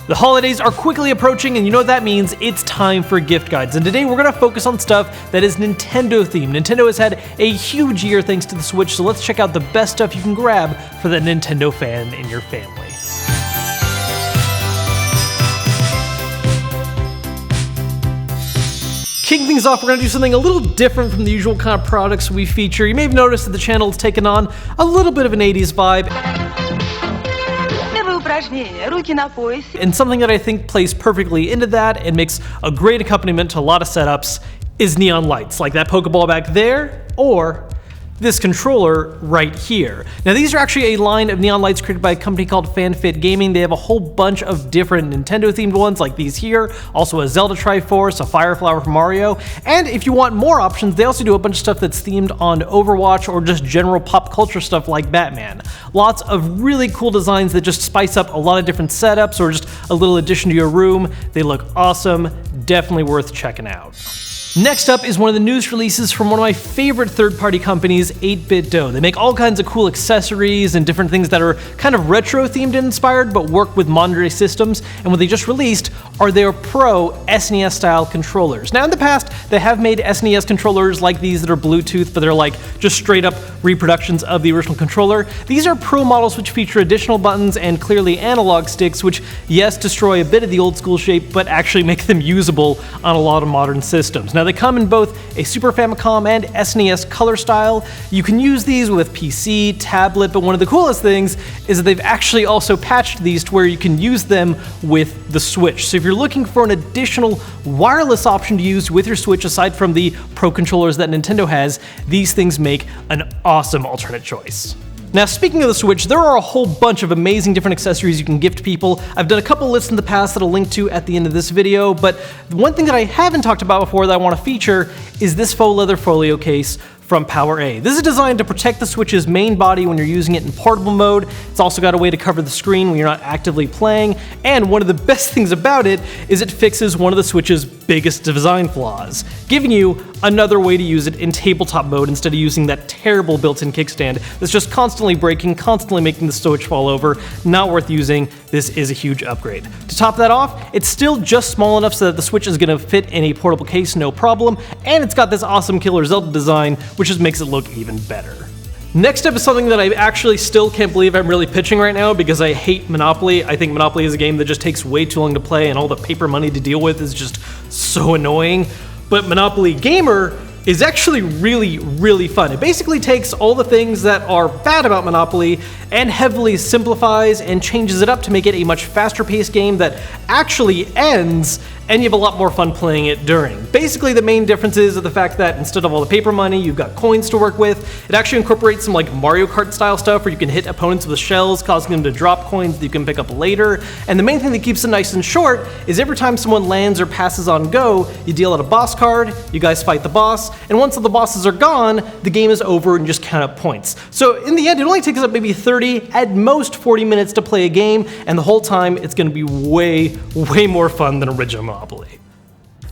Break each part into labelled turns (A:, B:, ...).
A: The holidays are quickly approaching, and you know what that means. It's time for gift guides. And today we're going to focus on stuff that is Nintendo themed. Nintendo has had a huge year thanks to the Switch, so let's check out the best stuff you can grab for the Nintendo fan in your family. Kicking things off, we're going to do something a little different from the usual kind of products we feature. You may have noticed that the channel has taken on a little bit of an 80s vibe. And something that I think plays perfectly into that and makes a great accompaniment to a lot of setups is neon lights, like that Pokeball back there, or this controller right here. Now these are actually a line of neon lights created by a company called FanFit Gaming. They have a whole bunch of different Nintendo themed ones like these here, also a Zelda Triforce, a Fire Flower from Mario, and if you want more options, they also do a bunch of stuff that's themed on Overwatch or just general pop culture stuff like Batman. Lots of really cool designs that just spice up a lot of different setups or just a little addition to your room. They look awesome, definitely worth checking out. Next up is one of the newest releases from one of my favorite third-party companies, 8BitDo. They make all kinds of cool accessories and different things that are kind of retro-themed and inspired, but work with modern-day systems, and what they just released are their Pro SNES-style controllers. Now in the past, they have made SNES controllers like these that are Bluetooth, but they're like just straight-up reproductions of the original controller. These are Pro models which feature additional buttons and clearly analog sticks, which, yes, destroy a bit of the old-school shape, but actually make them usable on a lot of modern systems. Now, they come in both a Super Famicom and SNES color style. You can use these with PC, tablet, but one of the coolest things is that they've actually also patched these to where you can use them with the Switch. So if you're looking for an additional wireless option to use with your Switch aside from the Pro controllers that Nintendo has, these things make an awesome alternate choice. Now, speaking of the Switch, there are a whole bunch of amazing different accessories you can gift people. I've done a couple lists in the past that I'll link to at the end of this video, but one thing that I haven't talked about before that I want to feature is this faux leather folio case from PowerA. This is designed to protect the Switch's main body when you're using it in portable mode. It's also got a way to cover the screen when you're not actively playing, and one of the best things about it is it fixes one of the Switch's biggest design flaws, giving you another way to use it in tabletop mode instead of using that terrible built-in kickstand that's just constantly breaking, constantly making the Switch fall over. Not worth using. This is a huge upgrade. To top that off, it's still just small enough so that the Switch is going to fit in a portable case no problem, and it's got this awesome killer Zelda design, which just makes it look even better. Next up is something that I actually still can't believe I'm really pitching right now because I hate Monopoly. I think Monopoly is a game that just takes way too long to play and all the paper money to deal with is just so annoying. But Monopoly Gamer is actually really, really fun. It basically takes all the things that are bad about Monopoly and heavily simplifies and changes it up to make it a much faster paced game that actually ends, and you have a lot more fun playing it during. Basically, the main difference is the fact that instead of all the paper money, you've got coins to work with. It actually incorporates some like Mario Kart style stuff where you can hit opponents with shells, causing them to drop coins that you can pick up later. And the main thing that keeps it nice and short is every time someone lands or passes on go, you deal out a boss card, you guys fight the boss, and once all the bosses are gone, the game is over and you just count up points. So in the end, it only takes up maybe 30, at most 40 minutes to play a game, and the whole time it's gonna be way, way more fun than original Monopoly.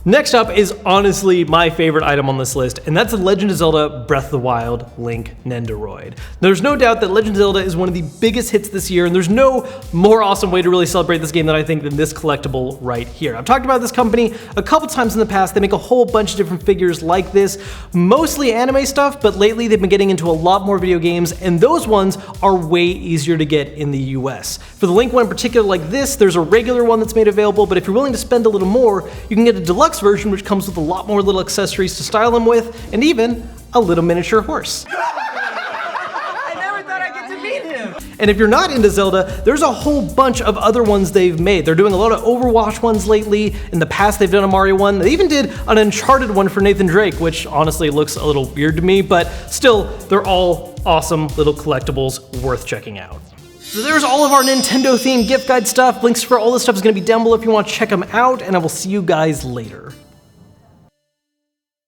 A: Next up is honestly my favorite item on this list, and that's the Legend of Zelda Breath of the Wild Link Nendoroid. There's no doubt that Legend of Zelda is one of the biggest hits this year, and there's no more awesome way to really celebrate this game than I think than this collectible right here. I've talked about this company a couple times in the past. They make a whole bunch of different figures like this, mostly anime stuff, but lately they've been getting into a lot more video games, and those ones are way easier to get in the US. For the Link one in particular like this, there's a regular one that's made available, but if you're willing to spend a little more, you can get a deluxe version which comes with a lot more little accessories to style them with, and even a little miniature horse.
B: I never thought I'd get to meet him!
A: And if you're not into Zelda, there's a whole bunch of other ones they've made. They're doing a lot of Overwatch ones lately. In the past, they've done a Mario one. They even did an Uncharted one for Nathan Drake, which honestly looks a little weird to me, but still, they're all awesome little collectibles worth checking out. So there's all of our Nintendo themed gift guide stuff. Links for all this stuff is going to be down below if you want to check them out, and I will see you guys later.